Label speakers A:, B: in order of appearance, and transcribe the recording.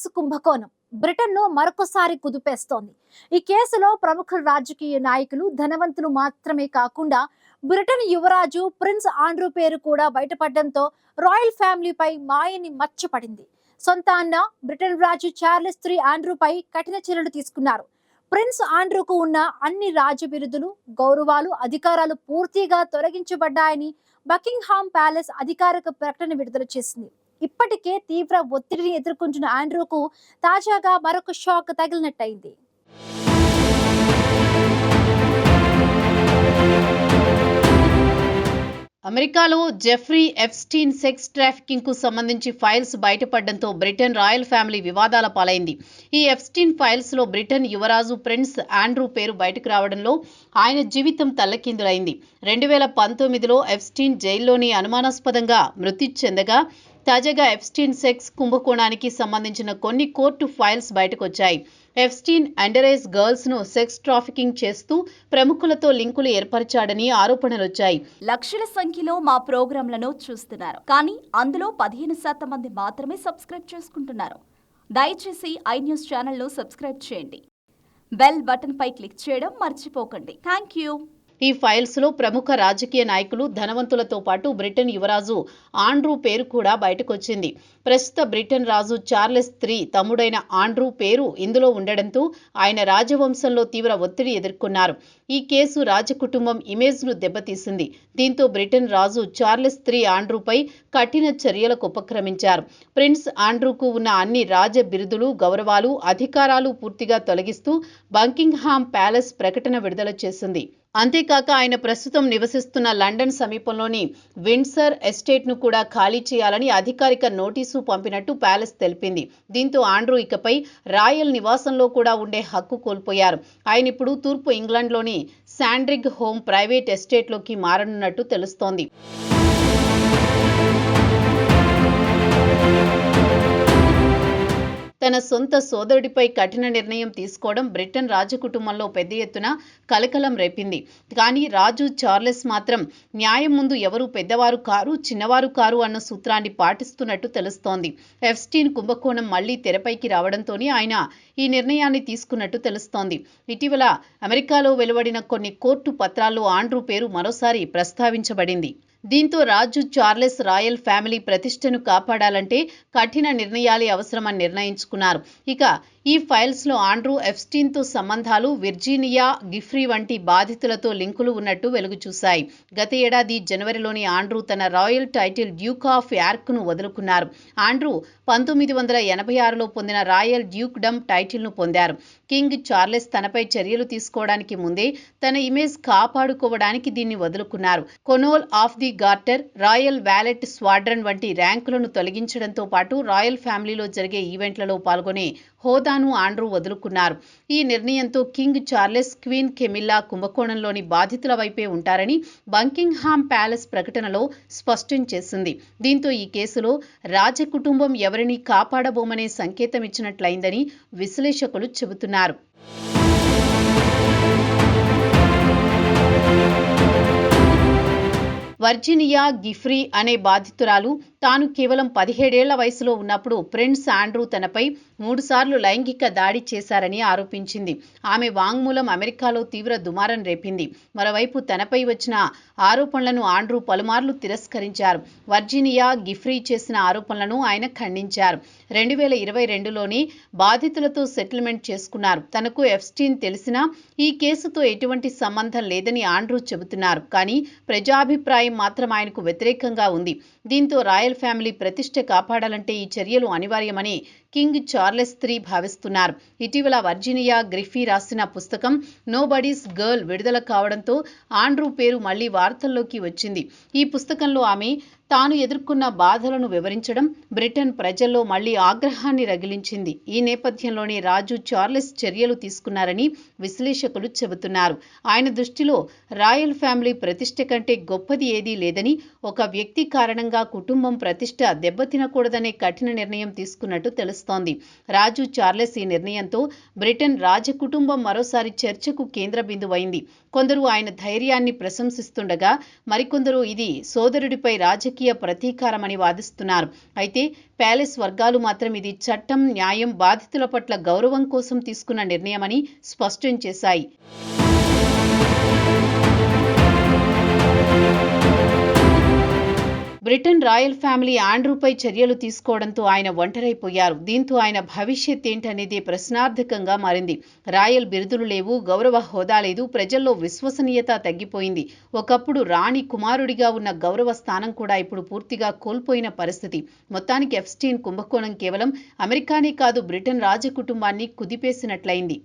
A: Prince కుంభకోణం బ్రిటన్ను మరొకసారి కుదిపేస్తోంది. ఈ కేసులో ప్రముఖ రాజకీయ నాయకులు, ధనవంతులు మాత్రమే కాకుండా బ్రిటన్ యువరాజు ప్రిన్స్ ఆండ్రూ పేరు కూడా బయటపడడంతో రాయల్ ఫ్యామిలీపై మాయని మచ్చపడింది. సొంత అన్న బ్రిటన్ రాజు చార్లెస్ III ఆండ్రూపై కఠిన చర్యలు తీసుకున్నారు. ప్రిన్స్ ఆండ్రూకు ఉన్న అన్ని రాజ బిరుదులు, గౌరవాలు, అధికారాలు పూర్తిగా తొలగించబడ్డాయని బకింగ్హామ్ ప్యాలెస్ అధికారిక ప్రకటన విడుదల చేసింది. ఇప్పటికే తీవ్ర ఒత్తిడిని ఎదుర్కొంటున్న ఆండ్రూకు తాజాగా మరొక షాక్ తగిలినట్టయింది.
B: అమెరికాలో జెఫ్రీ ఎప్స్టీన్ సెక్స్ ట్రాఫికింగ్ కు సంబంధించి ఫైల్స్ బయటపడడంతో బ్రిటన్ రాయల్ ఫ్యామిలీ వివాదాల పాలైంది. ఈ ఎప్స్టీన్ ఫైల్స్ లో బ్రిటన్ యువరాజు ప్రిన్స్ ఆండ్రూ పేరు బయటకు రావడంలో ఆయన జీవితం తల్లకిందులైంది. 2019లో ఎప్స్టీన్ జైల్లోని అనుమానాస్పదంగా మృతి చెందగా తాజాగా ఎప్స్టీన్ సెక్స్ కుంభకోణానికి సంబంధించిన కొన్ని కోర్టు ఫైల్స్ బయటకొచ్చాయి. ఎప్స్టీన్ అండరేజ్ గర్ల్స్ ను సెక్స్ ట్రాఫికింగ్ చేస్తూ ప్రముఖులతో లింకులు ఏర్పరిచాడని ఆరోపణలొచ్చాయి.
C: లక్షల సంఖ్యలో మా ప్రోగ్రాంలను చూస్తున్నారు, కానీ అందులో 15% మంది మాత్రమే సబ్స్క్రైబ్ చేసుకుంటున్నారు. దయచేసి iNews ఛానల్ను సబ్స్క్రైబ్ చేయండి. బెల్ బటన్ పై క్లిక్ చేయడం మర్చిపోకండి. Thank you.
B: ఈ ఫైల్స్ లో ప్రముఖ రాజకీయ నాయకులు, ధనవంతులతో పాటు బ్రిటన్ యువరాజు ఆండ్రూ పేరు కూడా బయటకొచ్చింది. ప్రస్తుత బ్రిటన్ రాజు చార్లెస్ III తమ్ముడైన ఆండ్రూ పేరు ఇందులో ఉండడంతో ఆయన రాజవంశంలో తీవ్ర ఒత్తిడి ఎదుర్కొన్నారు. ఈ కేసు రాజకుటుంబం ఇమేజ్ ను దెబ్బతీసింది. దీంతో బ్రిటన్ రాజు చార్లెస్ III ఆండ్రూపై కఠిన చర్యలకు ఉపక్రమించారు. ప్రిన్స్ ఆండ్రూకు ఉన్న అన్ని రాజ బిరుదులు, గౌరవాలు, అధికారాలు పూర్తిగా తొలగిస్తూ బకింగ్హామ్ ప్యాలెస్ ప్రకటన విడుదల చేసింది. అంతేకాక ఆయన ప్రస్తుతం నివసిస్తున్న లండన్ సమీపంలోని విండ్సర్ ఎస్టేట్ ను కూడా ఖాళీ చేయాలని అధికారిక నోటీసు పంపినట్టు ప్యాలెస్ తెలిపింది. దీంతో ఆండ్రూ ఇకపై రాయల్ నివాసంలో కూడా ఉండే హక్కు కోల్పోయారు. ఆయన ఇప్పుడు తూర్పు ఇంగ్లాండ్లోని శాండ్రిగ్ హోమ్ ప్రైవేట్ ఎస్టేట్లోకి మారనున్నట్టు తెలుస్తోంది. తన సొంత సోదరుడిపై కఠిన నిర్ణయం తీసుకోవడం బ్రిటన్ రాజకుటుంబంలో పెద్ద ఎత్తున కలకలం రేపింది. కానీ రాజు చార్లెస్ మాత్రం న్యాయం ముందు ఎవరు పెద్దవారు కారు, చిన్నవారు కారు అన్న సూత్రాన్ని పాటిస్తున్నట్టు తెలుస్తోంది. ఎప్స్టీన్ కుంభకోణం మళ్లీ తెరపైకి రావడంతోనే ఆయన ఈ నిర్ణయాన్ని తీసుకున్నట్టు తెలుస్తోంది. ఇటీవల అమెరికాలో వెలువడిన కొన్ని కోర్టు పత్రాల్లో ఆండ్రూ పేరు మరోసారి ప్రస్తావించబడింది. దీంతో రాజు చార్లెస్ రాయల్ ఫ్యామిలీ ప్రతిష్టను కాపాడాలంటే కఠిన నిర్ణయాలే అవసరమని నిర్ణయించుకున్నారు. ఇక ఈ ఫైల్స్ లో ఆండ్రూ ఎప్స్టీన్ తో సంబంధాలు, విర్జీనియా గిఫ్రీ వంటి బాధితులతో లింకులు ఉన్నట్టు వెలుగు చూశాయి. గత ఏడాది జనవరిలోని ఆండ్రూ తన royal title Duke of York ను వదులుకున్నారు. ఆండ్రూ 1986లో పొందిన రాయల్ డ్యూక్డమ్ టైటిల్ ను పొందారు. కింగ్ చార్లెస్ తనపై చర్యలు తీసుకోవడానికి ముందే తన ఇమేజ్ కాపాడుకోవడానికి దీన్ని వదులుకున్నారు. Colonel of the garter, royal valet squadron వంటి ర్యాంకులను తొలగించడంతో పాటు రాయల్ ఫ్యామిలీలో జరిగే ఈవెంట్లలో పాల్గొనే హోదాను ఆండ్రూ వదులుకున్నారు. ఈ నిర్ణయంతో కింగ్ చార్లెస్, క్వీన్ కెమిల్లా కుంభకోణంలోని బాధితుల వైపే ఉంటారని బకింగ్హామ్ ప్యాలెస్ ప్రకటనలో స్పష్టం చేసింది. దీంతో ఈ కేసులో రాజకుటుంబం ఎవరిని కాపాడబోమనే సంకేతం ఇచ్చినట్లయిందని విశ్లేషకులు చెబుతున్నారు. వర్జీనియా గిఫ్రీ అనే బాధితురాలు తాను కేవలం 17 ఏళ్ల వయసులో ఉన్నప్పుడు ప్రిన్స్ ఆండ్రూ తనపై 3 సార్లు లైంగిక దాడి చేశారని ఆరోపించింది. ఆమె వాంగ్మూలం అమెరికాలో తీవ్ర దుమారం రేపింది. మరోవైపు తనపై వచ్చిన ఆరోపణలను ఆండ్రూ పలుమార్లు తిరస్కరించారు. వర్జీనియా గిఫ్రీ చేసిన ఆరోపణలను ఆయన ఖండించారు. 2022లోనే బాధితులతో సెటిల్మెంట్ చేసుకున్నారు. తనకు ఎప్స్టీన్ తెలిసినా ఈ కేసుతో ఎటువంటి సంబంధం లేదని ఆండ్రూ చెబుతున్నారు. కానీ ప్రజాభిప్రాయం మాత్రం ఆయనకు వ్యతిరేకంగా ఉంది. దీంతో రాయల్ ఫ్యామిలీ ప్రతిష్ట కాపాడాలంటే ఈ చర్యలు అనివార్యమని కింగ్ చార్లెస్ III భావిస్తున్నారు. ఇటీవల వర్జీనియా గిఫ్రీ రాసిన పుస్తకం నోబడీస్ గర్ల్ విడుదల కావడంతో ఆండ్రూ పేరు మళ్లీ వార్తల్లోకి వచ్చింది. ఈ పుస్తకంలో ఆమె తాను ఎదుర్కొన్న బాధలను వివరించడం బ్రిటన్ ప్రజల్లో మళ్లీ ఆగ్రహాన్ని రగిలించింది. ఈ నేపథ్యంలోనే రాజు చార్లెస్ చర్యలు తీసుకున్నారని విశ్లేషకులు చెబుతున్నారు. ఆయన దృష్టిలో రాయల్ ఫ్యామిలీ ప్రతిష్ట కంటే గొప్పది ఏదీ లేదని, ఒక వ్యక్తి కారణంగా కుటుంబం ప్రతిష్ట దెబ్బతినకూడదనే కఠిన నిర్ణయం తీసుకున్నట్టు తెలుస్తోంది. నడుస్తోంది. రాజు చార్లెస్ ఈ నిర్ణయంతో బ్రిటన్ రాజకుటుంబం మరోసారి చర్చకు కేంద్ర బిందువైంది. కొందరు ఆయన ధైర్యాన్ని ప్రశంసిస్తుండగా మరికొందరు ఇది సోదరుడిపై రాజకీయ ప్రతీకారమని వాదిస్తున్నారు. అయితే ప్యాలెస్ వర్గాలు మాత్రం ఇది చట్టం, న్యాయం, బాధితుల పట్ల గౌరవం కోసం తీసుకున్న నిర్ణయమని స్పష్టం చేశాయి. బ్రిటన్ రాయల్ ఫ్యామిలీ ఆండ్రూపై చర్యలు తీసుకోవడంతో ఆయన ఒంటరైపోయారు. దీంతో ఆయన భవిష్యత్ ఏంటనేది ప్రశ్నార్థకంగా మారింది. రాయల్ బిరుదులు లేవు, గౌరవ హోదా లేదు, ప్రజల్లో విశ్వసనీయత తగ్గిపోయింది. ఒకప్పుడు రాణి కుమారుడిగా ఉన్న గౌరవ స్థానం కూడా ఇప్పుడు పూర్తిగా కోల్పోయిన పరిస్థితి. మొత్తానికి ఎప్స్టీన్ కుంభకోణం కేవలం అమెరికానే కాదు, బ్రిటన్ రాజకుటుంబాన్ని కుదిపేసినట్లయింది.